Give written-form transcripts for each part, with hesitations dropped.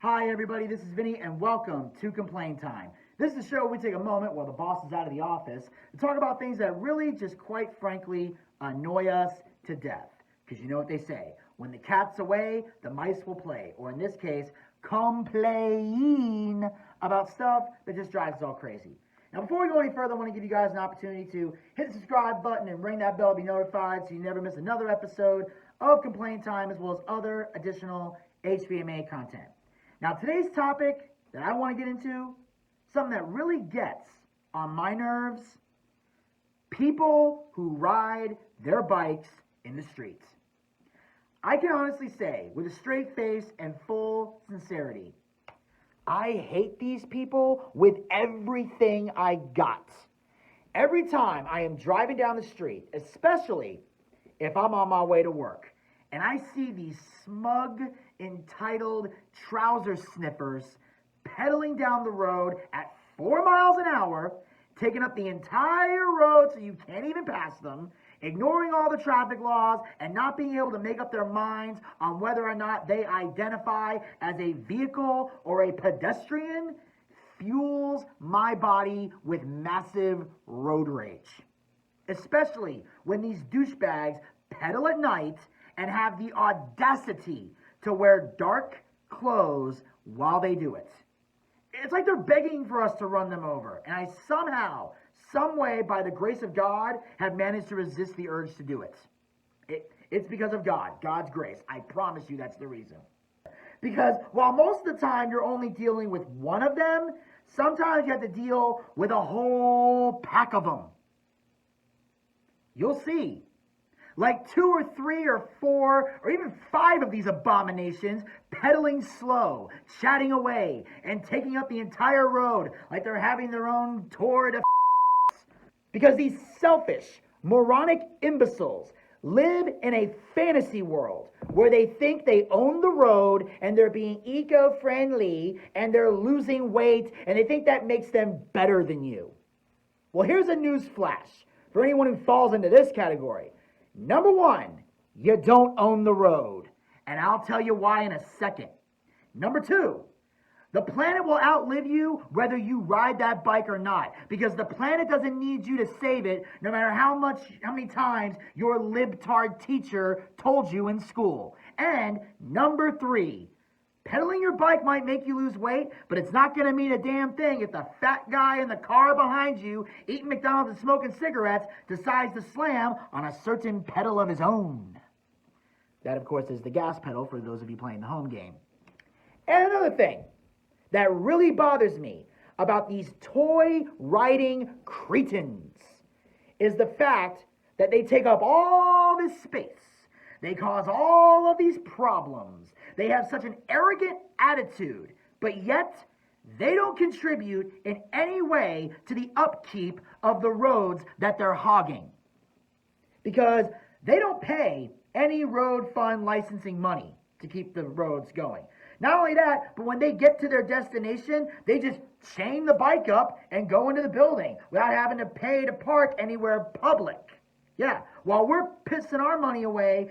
Hi everybody, this is Vinny and welcome to Complain Time. This is a show where we take a moment while the boss is out of the office to talk about things that really just quite frankly annoy us to death. Because you know what they say, when the cat's away, the mice will play. Or in this case, complain about stuff that just drives us all crazy. Now before we go any further, I want to give you guys an opportunity to hit the subscribe button and ring that bell to be notified so you never miss another episode of Complain Time as well as other additional HVMA content. Now today's topic that I want to get into, something that really gets on my nerves, people who ride their bikes in the streets. I can honestly say with a straight face and full sincerity, I hate these people with everything I got. Every time I am driving down the street, especially if I'm on my way to work, and I see these smug, entitled trouser sniffers pedaling down the road at 4 miles an hour, taking up the entire road so you can't even pass them, ignoring all the traffic laws, and not being able to make up their minds on whether or not they identify as a vehicle or a pedestrian, fuels my body with massive road rage. Especially when these douchebags pedal at night and have the audacity to wear dark clothes while they do it. It's like they're begging for us to run them over. And I somehow, some way, by the grace of God, have managed to resist the urge to do it. It's because of God, God's grace. I promise you that's the reason. Because while most of the time you're only dealing with one of them, sometimes you have to deal with a whole pack of them. You'll see. Like 2 or 3 or 4 or even 5 of these abominations pedaling slow, chatting away, and taking up the entire road like they're having their own tour de because these selfish, moronic imbeciles live in a fantasy world where they think they own the road and they're being eco-friendly and they're losing weight and they think that makes them better than you. Well, here's a news flash for anyone who falls into this category. Number 1, you don't own the road. And I'll tell you why in a second. Number 2, the planet will outlive you whether you ride that bike or not. Because the planet doesn't need you to save it no matter how many times your libtard teacher told you in school. And number 3, pedaling your bike might make you lose weight, but it's not going to mean a damn thing if the fat guy in the car behind you, eating McDonald's and smoking cigarettes, decides to slam on a certain pedal of his own. That, of course, is the gas pedal for those of you playing the home game. And another thing that really bothers me about these toy-riding cretins is the fact that they take up all this space. They cause all of these problems. They have such an arrogant attitude, but yet they don't contribute in any way to the upkeep of the roads that they're hogging. Because they don't pay any road fund licensing money to keep the roads going. Not only that, but when they get to their destination, they just chain the bike up and go into the building without having to pay to park anywhere public. Yeah, while we're pissing our money away,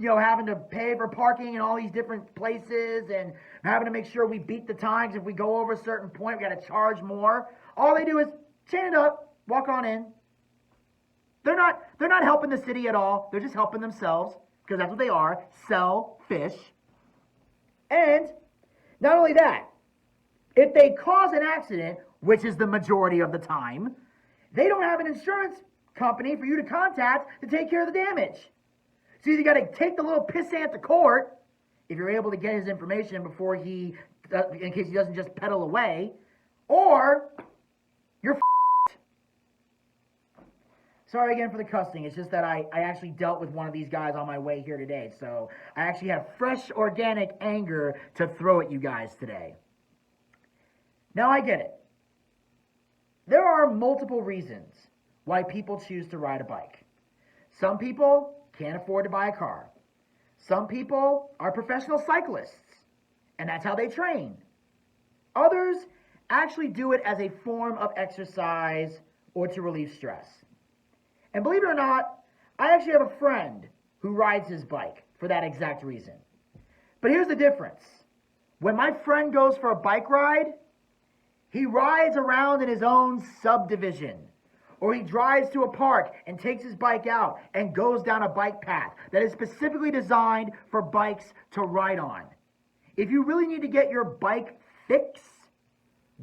having to pay for parking in all these different places and having to make sure we beat the times. If we go over a certain point, we got to charge more. All they do is chain it up, walk on in. They're not helping the city at all. They're just helping themselves because that's what they are, selfish. And not only that, if they cause an accident, which is the majority of the time, they don't have an insurance company for you to contact to take care of the damage. So you got to take the little pissant to court, if you're able to get his information before in case he doesn't just pedal away, or you're f***ed. Sorry again for the cussing. It's just that I actually dealt with one of these guys on my way here today, so I actually have fresh, organic anger to throw at you guys today. Now I get it. There are multiple reasons why people choose to ride a bike. Some people can't afford to buy a car. Some people are professional cyclists, and that's how they train. Others actually do it as a form of exercise or to relieve stress. And believe it or not, I actually have a friend who rides his bike for that exact reason. But here's the difference. When my friend goes for a bike ride, he rides around in his own subdivision. Or he drives to a park and takes his bike out and goes down a bike path that is specifically designed for bikes to ride on. If you really need to get your bike fix,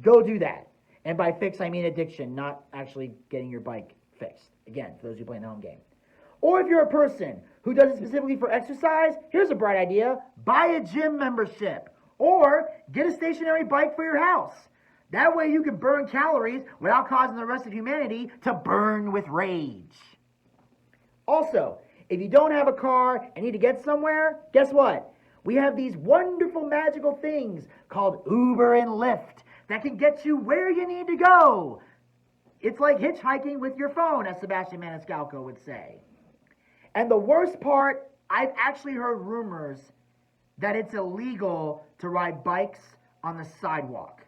go do that. And by fix, I mean addiction, not actually getting your bike fixed. Again, for those who play in the home game. Or if you're a person who does it specifically for exercise, here's a bright idea. Buy a gym membership. Or get a stationary bike for your house. That way you can burn calories without causing the rest of humanity to burn with rage. Also, if you don't have a car and need to get somewhere, guess what? We have these wonderful magical things called Uber and Lyft that can get you where you need to go. It's like hitchhiking with your phone, as Sebastian Maniscalco would say. And the worst part, I've actually heard rumors that it's illegal to ride bikes on the sidewalk.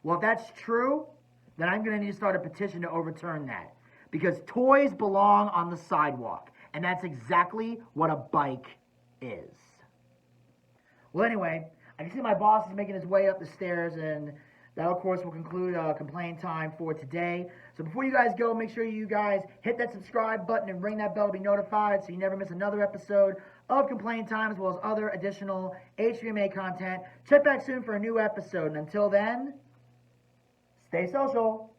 Well, if that's true, then I'm going to need to start a petition to overturn that. Because toys belong on the sidewalk. And that's exactly what a bike is. Well, anyway, I can see my boss is making his way up the stairs, and that, of course, will conclude complaint time for today. So before you guys go, make sure you guys hit that subscribe button and ring that bell to be notified so you never miss another episode of Complaint Time, as well as other additional HVMA content. Check back soon for a new episode, and until then, stay social.